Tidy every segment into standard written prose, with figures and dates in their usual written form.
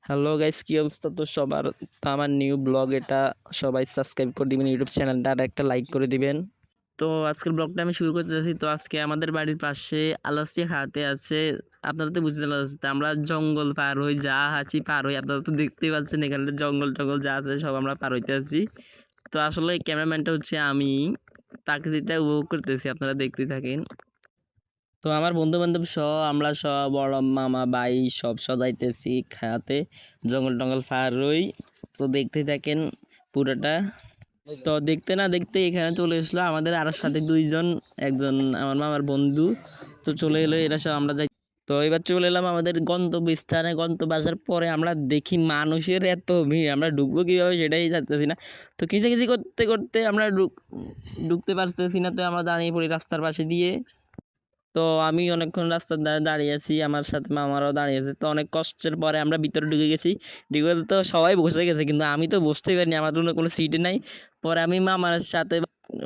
Hello guys, কি অবস্থা? তো সবার তো আমার নিউ ব্লগ, এটা সবাই সাবস্ক্রাইব করে দিবেন, ইউটিউব চ্যানেলটা আর একটা লাইক করে দিবেন। তো আজকের ব্লগটা আমি শুরু করতে যাচ্ছি। তো আজকে আমাদের বাড়ির পাশে আলাসি হাতে আছে। আপনারা তো বুঝতে পারছেন, আমরা জঙ্গল পার হই, যা হাঁচি পার হই। আপনারা তো দেখতেই পাচ্ছেন এখানে জঙ্গল টঙ্গল যা আছে সব আমরা পার হইতে আছি। তো আসলে ক্যামেরাম্যানটা হচ্ছে আমি, প্রাকৃতিকটা উপভোগ করতেছি, আপনারা দেখতে থাকেন। তো আমার বন্ধু বান্ধব সহ আমরা সব বড় মামা ভাই সব সদাইতেছি খাতে, জঙ্গল টঙ্গল পার হই। তো দেখতে থাকেন পুরোটা। তো দেখতে না দেখতে এখানে চলে এসলো আমাদের আরো সাথে দুইজন, একজন আমার মামার বন্ধু। তো চলে এলো এরা সব, আমরা যাই। তো এবার চলে এলাম আমাদের গন্তব্যস্থানে। গন্তব্য আসার পরে আমরা দেখি মানুষের এত ভিড়, আমরা ঢুকবো কীভাবে সেটাই জানতেছি না। তো খিচাখিচি করতে করতে আমরা ঢুকতে পারতেছি না। তো আমরা দাঁড়িয়ে পড়ি রাস্তার পাশে দিয়ে। তো আমি অনেকক্ষণ রাস্তার ধারে দাঁড়িয়ে আছি, আমার সাথে মামারাও দাঁড়িয়ে আছে। তো অনেক কষ্টের পরে আমরা ভিতরে ঢুকে গেছি। ঢুকে তো সবাই বসে গেছে, কিন্তু আমি তো বসতেই পারিনি, আমার জন্য কোনো সিটে নাই। পরে আমি মামার সাথে,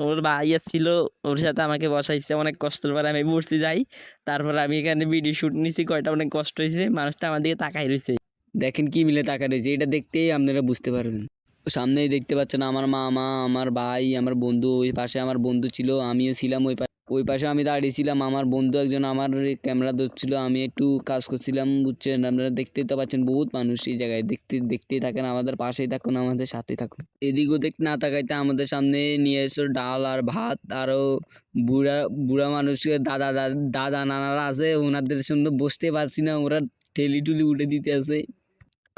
ওর ভাই ছিল, ওর সাথে আমাকে বসাইছে। অনেক কষ্টের পরে আমি বসছি যাই। তারপর আমি এখানে ভিডিও শ্যুট নিছি, কয়টা অনেক কষ্ট হয়েছে। মানুষটা আমার দিকে তাকাই রয়েছে, দেখেন কি মিলে টাকা রয়েছে, এটা দেখতেই আপনারা বুঝতে পারবেন। সামনেই দেখতে পাচ্ছেন আমার মামা, আমার ভাই, আমার বন্ধু। ওই পাশে আমার বন্ধু ছিল, আমিও ছিলাম ওই পাশে আমি দাঁড়িয়েছিলাম। আমার বন্ধু একজন আমার ক্যামেরা ধরছিল, আমি একটু কাজ করছিলাম, বুঝছেন। আপনারা দেখতেই তো পাচ্ছেন বহুত মানুষ এই জায়গায়। দেখতেই থাকেন, আমাদের পাশেই থাকুন, আমাদের সাথেই থাকুন। এদিক ওদিক না তাকাইতে আমাদের সামনে নিয়ে এসো ডাল আর ভাত। আরও বুড়া বুড়া মানুষ, দাদা দাদা নানারা আছে, ওনাদের সঙ্গে বসতে পারছি না, ওরা ঠেলি টুলি উঠে দিতে আছে।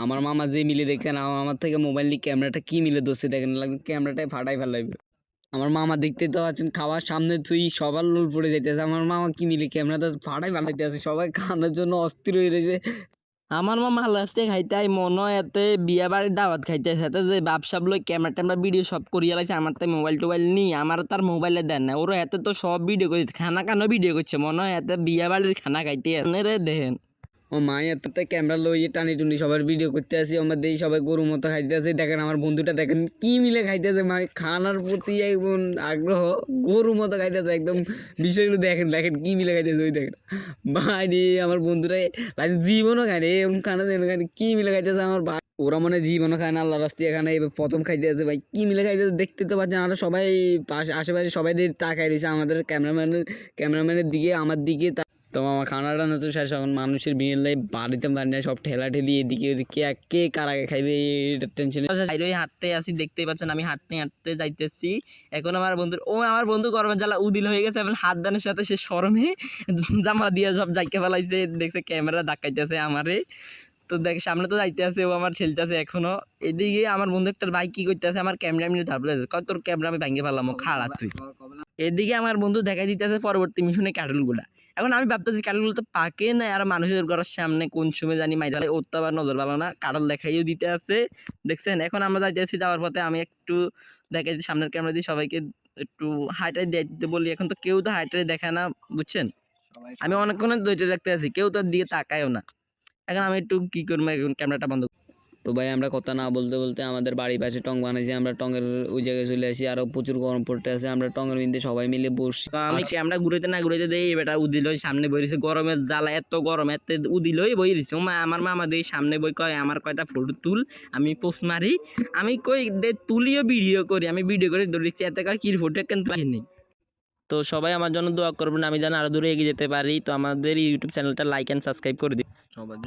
আমার মামা যে মিলে দেখেন, আমার থেকে মোবাইল নিয়ে ক্যামেরাটা কি মিলে ধরছে দেখেন, লাগবে ক্যামেরাটাই ফাটাই ফেলাইবে। আমার মামা দেখতে তো পাচ্ছেন, খাওয়ার সামনে তুই সবার লোল পড়ে যাইতেছে। আমার মামা কি মিলে ক্যামেরাটা ফাটাই ফেলাইতে আছে, সবাই খাওয়ানোর জন্য অস্থির হয়ে রয়েছে। আমার মামা লাস্টে খাইতে মনে হয় এতে বিয়া বাড়ির দাওয়াত খাইতে সাথে যে বাপসাপ লই ক্যামেরা ট্যামেরা ভিডিও সব করিয়া লাগছে। আমার তাই মোবাইল টোবাইল নিই, আমার তার মোবাইলে দেন না। ওরা এতে তো সব ভিডিও করি, খানা কানো ভিডিও করছে, মনে হয় এতে বিয়া বাড়ির খানা খাইতে রে দেখেন। ও মায়ের এত ক্যামেরা লইয়ে টানি টুনি সবার ভিডিও করতে আসি, আমার দেই সবাই গরুর মতো খাইতে আসে। দেখেন আমার বন্ধুটা দেখেন কি মিলে খাইতেছে, মানে খানার প্রতি একদম আগ্রহ, গরুর মতো খাইতেছে একদম। বিষয়গুলো দেখেন দেখেন কি মিলে খাইতেছে, ওই দেখেন ভাই রে, আমার বন্ধুরা জীবনও খায় রে এরকম খানা, খায় কি মিলে খাইতেছে আমার ভাই। ওরা মনে জীবনও খায় না, আল্লাহ রাস্তি এখানে প্রথম খাইতে আছে। ভাই কি মিলে খাইতেছে দেখতে তো পাচ্ছেন। আমরা সবাই পাশে আশেপাশে সবাই তাকাই রয়েছে আমাদের ক্যামেরাম্যানের দিকে, আমার দিকে। তো আমার খানাটা নতুন শেষ, এখন মানুষের ভিড় লাই বাড়িতে পারি না, সব ঠেলা ঠেলি এদিকে কে কার আগে খাইবে এটা টেনশনে। হাঁটতে আসি, দেখতেই পাচ্ছেন আমি হাঁটতে হাঁটতে যাইতেছি। এখন আমার বন্ধু গরমের জ্বালা উদিল হয়ে গেছে। এখন হাত দানের সাথে সে শরমে জামা দিয়ে সব জাইকে ফেলাইছে, দেখছে ক্যামেরা ধাক্কাইতেছে আমারে। তো দেখ সামনে তো যাইতে আছে, ও আমার ঠেলতেছে এখনো। এদিকে আমার বন্ধু একটা বাইক কি করতে আছে, আমার ক্যামেরা মিলে ধাপলে কত তোর ক্যামেরা আমি ভেঙে ফেলাম খাড়া তুই। এদিকে আমার বন্ধু দেখাই দিতেছে পরবর্তী মিশনে ক্যাটলগুলা। এখন আমি ভাবতেছি ক্যাটলগুলো তো পাকে না, আর মানুষের ঘরের সামনে কোন সময় জানি মাইরা ওর তো আবার নজর ভালো না, কাটল দেখাইও দিতে আছে। দেখছেন এখন আমরা যাইতেছি, যাওয়ার পথে আমি একটু দেখাই সামনের ক্যামেরা দিয়ে সবাইকে একটু হাইটাই দিতে বলি। এখন তো কেউ তো হাইটাই দেখায় না, বুঝছেন। আমি অনেকক্ষণ ধৈর্য রাখতে আছি, কেউ তোর দিকে তাকায়ও না। এখন আমি একটু কি করবো, এখন ক্যামেরাটা বন্ধ। তো ভাই আমরা কথা না বলতে বলতে আমাদের বাড়ির পাশে টং বানাইছি, আমরা টঙের ওই জায়গায় চলে আসি। আরও প্রচুর গরম পড়তে আছে, আমরা টঙের বিন্দে সবাই মিলে বসি। তো আমি ক্যামেরা ঘুরাইতে না ঘুরাইতে দেই বেটা উদিল সামনে বই রয়েছে, গরমের জ্বালা এত গরম, এত উদিলই বই রয়েছে। আমার মামা দেই সামনে বই কয় আমার কয়টা ফটো তুল, আমি পোস্ট মারি। আমি কই দে তুলিও ভিডিও করি, আমি ভিডিও করে ধরেছি, এতে কয় কি ফটো কেন পাইনি। তো সবাই আমার জন্য দোয়া করবেন, আমি যেন আরো দূরে এগিয়ে যেতে পারি। তো আমাদের ইউটিউব চ্যানেলটা লাইক অ্যান্ড সাবস্ক্রাইব করে দিই সবাই।